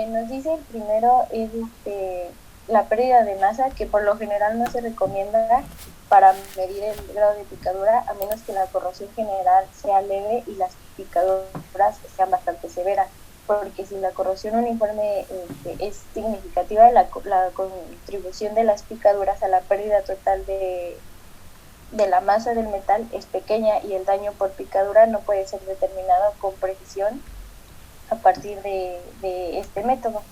Nos dice el primero es la pérdida de masa, que por lo general no se recomienda para medir el grado de picadura, a menos que la corrosión general sea leve y las picaduras sean bastante severas, porque si la corrosión uniforme es significativa, la contribución de las picaduras a la pérdida total de la masa del metal es pequeña y el daño por picadura no puede ser determinado con precisión a partir de este método,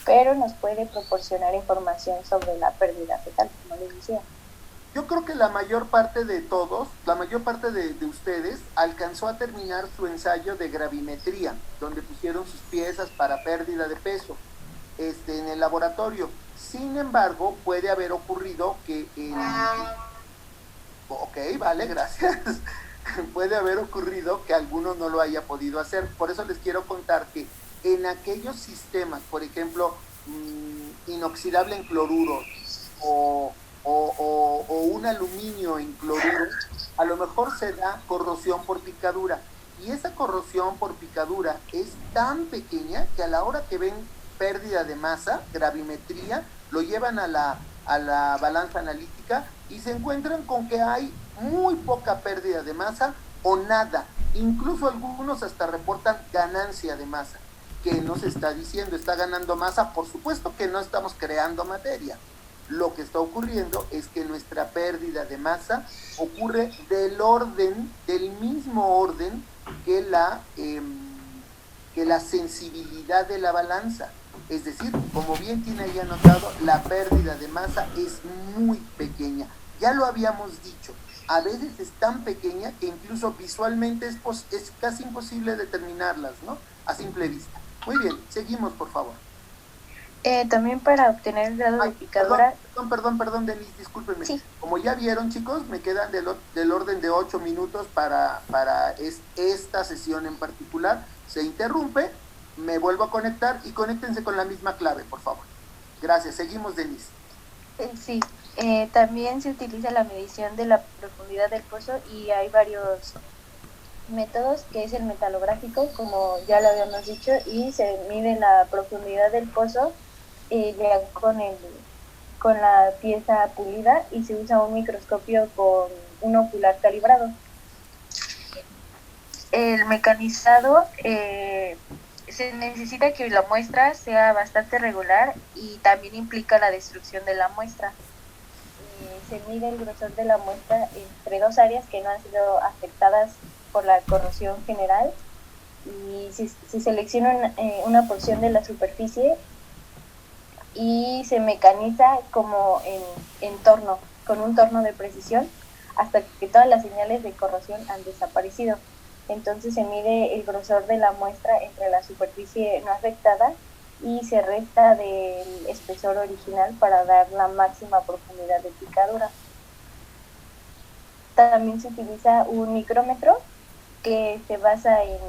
pero nos puede proporcionar información sobre la pérdida fetal, como les decía. Yo creo que la mayor parte de todos, la mayor parte de ustedes alcanzó a terminar su ensayo de gravimetría, donde pusieron sus piezas para pérdida de peso en el laboratorio. Sin embargo, puede haber ocurrido que Ok, vale, gracias. Puede haber ocurrido que alguno no lo haya podido hacer. Por eso les quiero contar que en aquellos sistemas, por ejemplo, inoxidable en cloruro o un aluminio en cloruro, a lo mejor se da corrosión por picadura. Y esa corrosión por picadura es tan pequeña que a la hora que ven pérdida de masa, gravimetría, lo llevan a la balanza analítica y se encuentran con que hay muy poca pérdida de masa o nada. Incluso algunos hasta reportan ganancia de masa. ¿Qué nos está diciendo? ¿Está ganando masa? Por supuesto que no estamos creando materia. Lo que está ocurriendo es que nuestra pérdida de masa ocurre del mismo orden que la sensibilidad de la balanza. Es decir, como bien tiene ahí anotado, la pérdida de masa es muy pequeña. Ya lo habíamos dicho, a veces es tan pequeña que incluso visualmente es casi imposible determinarlas, ¿no? A simple vista. Muy bien, seguimos, por favor. También para obtener el grado Ay, de picadura. perdón, Denise, discúlpenme. Sí. Como ya vieron, chicos, me quedan del orden de 8 minutos para esta sesión en particular. Se interrumpe, me vuelvo a conectar y conéctense con la misma clave, por favor. Gracias, seguimos, Denise. Sí, también se utiliza la medición de la profundidad del pozo y hay varios métodos, que es el metalográfico, como ya lo habíamos dicho, y se mide la profundidad del pozo ya con la pieza pulida y se usa un microscopio con un ocular calibrado. El mecanizado se necesita que la muestra sea bastante regular y también implica la destrucción de la muestra. Se mide el grosor de la muestra entre dos áreas que no han sido afectadas por la corrosión general y se selecciona una porción de la superficie y se mecaniza como en torno, con un torno de precisión, hasta que todas las señales de corrosión han desaparecido. Entonces se mide el grosor de la muestra entre la superficie no afectada y se resta del espesor original para dar la máxima profundidad de picadura. También se utiliza un micrómetro que se basa en,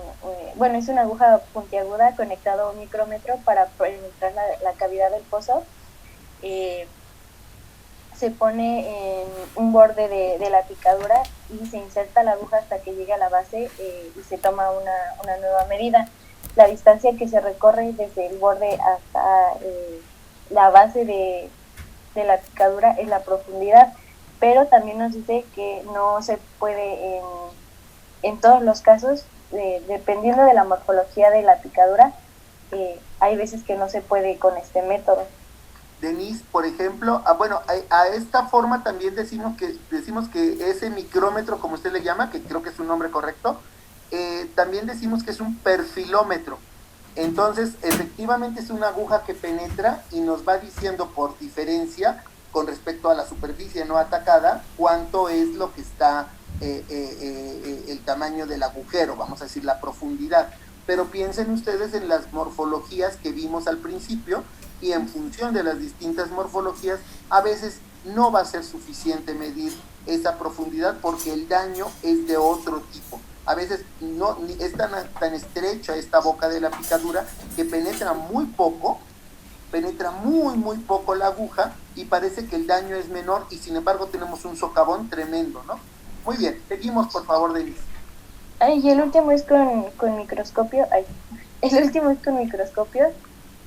es una aguja puntiaguda conectada a un micrómetro para penetrar la cavidad del pozo. Se pone en un borde de la picadura y se inserta la aguja hasta que llegue a la base y se toma una nueva medida. La distancia que se recorre desde el borde hasta la base de la picadura es la profundidad, pero también nos dice que no se puede en todos los casos, dependiendo de la morfología de la picadura, hay veces que no se puede con este método. Denise, por ejemplo, a esta forma también decimos que ese micrómetro, como usted le llama, que creo que es un nombre correcto, también decimos que es un perfilómetro. Entonces, efectivamente es una aguja que penetra y nos va diciendo por diferencia con respecto a la superficie no atacada cuánto es lo que está el tamaño del agujero, vamos a decir la profundidad. Pero piensen ustedes en las morfologías que vimos al principio y en función de las distintas morfologías a veces no va a ser suficiente medir esa profundidad porque el daño es de otro tipo. A veces no es tan estrecha esta boca de la picadura que penetra muy poco la aguja y parece que el daño es menor y sin embargo tenemos un socavón tremendo, ¿no? Muy bien, seguimos por favor, Denise. Y el último es con microscopio. El último es con microscopio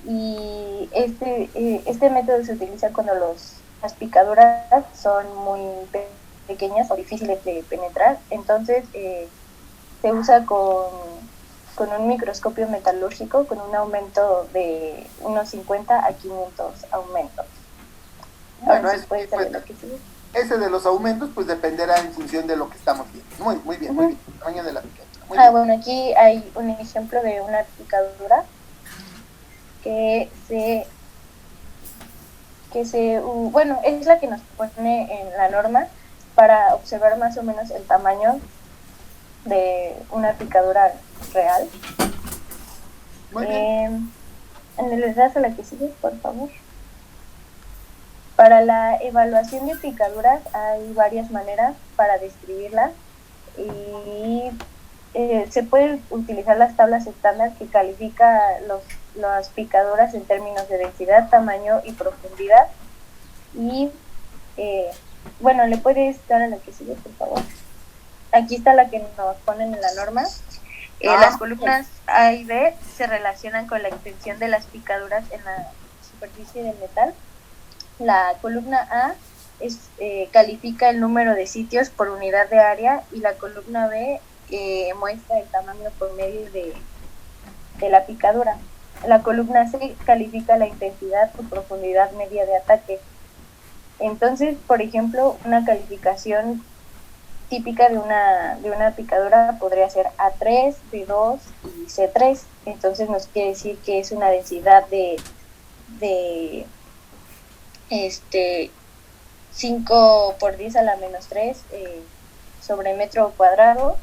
y este método se utiliza cuando las picaduras son muy pequeñas o difíciles de penetrar. Entonces se usa con un microscopio metalúrgico con un aumento de unos 50 a 500 aumentos. Bueno, Ahora sí puede ser lo que sigue. ese de los aumentos pues dependerá en función de lo que estamos viendo. Muy bien, muy bien. Tamaño de la picadura. Muy bien. Bueno, aquí hay un ejemplo de una picadura que bueno, es la que nos pone en la norma para observar más o menos el tamaño de una picadura real. Muy bien. En el enlace a la que sigue, por favor. Para la evaluación de picaduras hay varias maneras para describirla y se pueden utilizar las tablas estándar que califica las picaduras en términos de densidad, tamaño y profundidad. Y bueno, le puedes dar a la que sigue, por favor. Aquí está la que nos ponen en la norma. Las columnas A y B se relacionan con la extensión de las picaduras en la superficie del metal. La columna A califica el número de sitios por unidad de área y la columna B muestra el tamaño promedio de la picadura. La columna C califica la intensidad o profundidad media de ataque. Entonces, por ejemplo, una calificación típica de una picadura podría ser A3, B2 y C3. Entonces nos quiere decir que es una densidad de 5 por 10 a la menos 3 sobre metro cuadrado,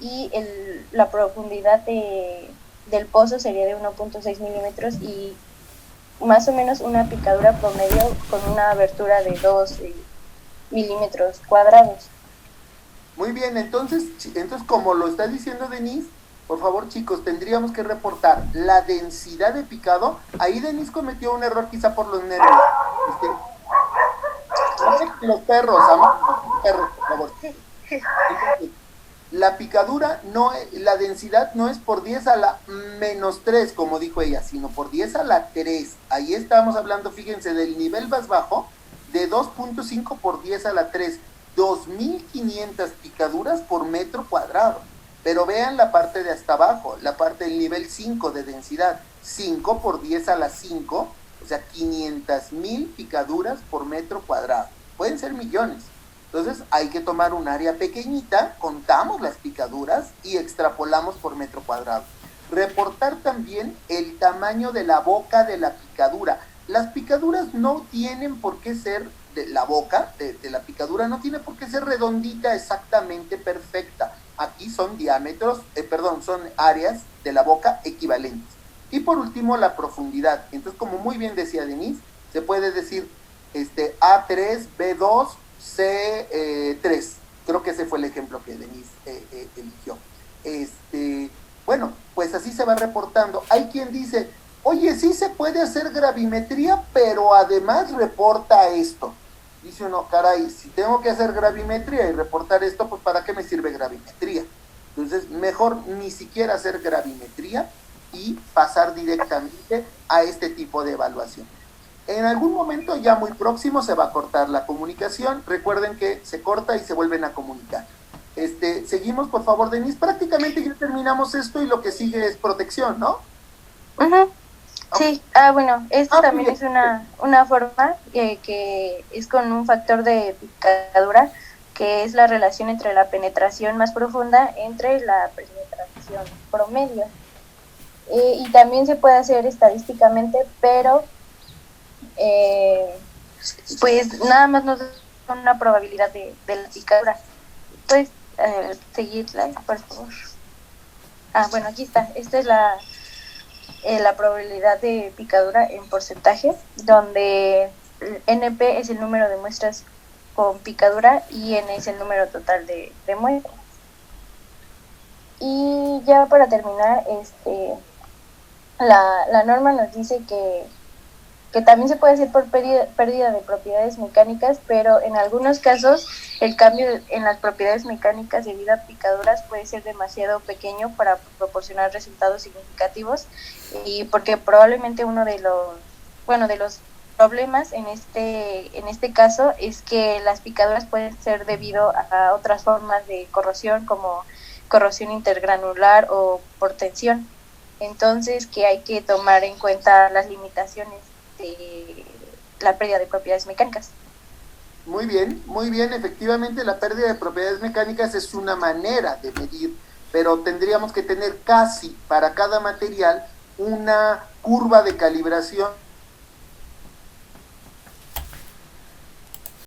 y la profundidad del pozo sería de 1.6 milímetros y más o menos una picadura promedio con una abertura de 2 milímetros cuadrados. Muy bien, entonces como lo está diciendo Denise, por favor chicos, tendríamos que reportar la densidad de picado. Ahí Denise cometió un error quizá por los nervios. Los perros, perros, por favor. Entonces, la picadura, la densidad no es por 10 a la menos 3, como dijo ella, sino por 10 a la 3. Ahí estamos hablando, fíjense, del nivel más bajo, de 2.5 por 10 a la 3. 2.500 picaduras por metro cuadrado. Pero vean la parte de hasta abajo, la parte del nivel 5 de densidad. 5 por 10 a la 5, o sea, 500.000 picaduras por metro cuadrado. Pueden ser millones. Entonces hay que tomar un área pequeñita, contamos las picaduras y extrapolamos por metro cuadrado. Reportar también el tamaño de la boca de la picadura. Las picaduras no tienen por qué ser, la boca de la picadura no tiene por qué ser redondita, exactamente perfecta. Aquí son son áreas de la boca equivalentes. Y por último, la profundidad. Entonces, como muy bien decía Denise, se puede decir A3, B2, C3. Creo que ese fue el ejemplo que Denise eligió. Bueno, pues así se va reportando. Hay quien dice, oye, sí se puede hacer gravimetría, pero además reporta esto. Dice uno, caray, si tengo que hacer gravimetría y reportar esto, pues ¿para qué me sirve gravimetría? Entonces, mejor ni siquiera hacer gravimetría y pasar directamente a este tipo de evaluación. En algún momento ya muy próximo se va a cortar la comunicación. Recuerden que se corta y se vuelven a comunicar. Seguimos, por favor, Denise. Prácticamente ya terminamos esto y lo que sigue es protección, ¿no? Uh-huh. Sí, bueno, esto también es una forma que es con un factor de picadura, que es la relación entre la penetración más profunda entre la penetración promedio. Y también se puede hacer estadísticamente, pero pues nada más nos da una probabilidad de la picadura. Puedes seguirla, por favor. Bueno, aquí está. Esta es la probabilidad de picadura en porcentaje, donde NP es el número de muestras con picadura y N es el número total de muestras. Y ya para terminar, la norma nos dice que también se puede hacer por pérdida de propiedades mecánicas, pero en algunos casos El cambio en las propiedades mecánicas debido a picaduras puede ser demasiado pequeño para proporcionar resultados significativos, y porque probablemente uno de los problemas en este caso es que las picaduras pueden ser debido a otras formas de corrosión, como corrosión intergranular o por tensión. Entonces, que hay que tomar en cuenta las limitaciones de la pérdida de propiedades mecánicas. Muy bien, efectivamente la pérdida de propiedades mecánicas es una manera de medir, pero tendríamos que tener casi para cada material una curva de calibración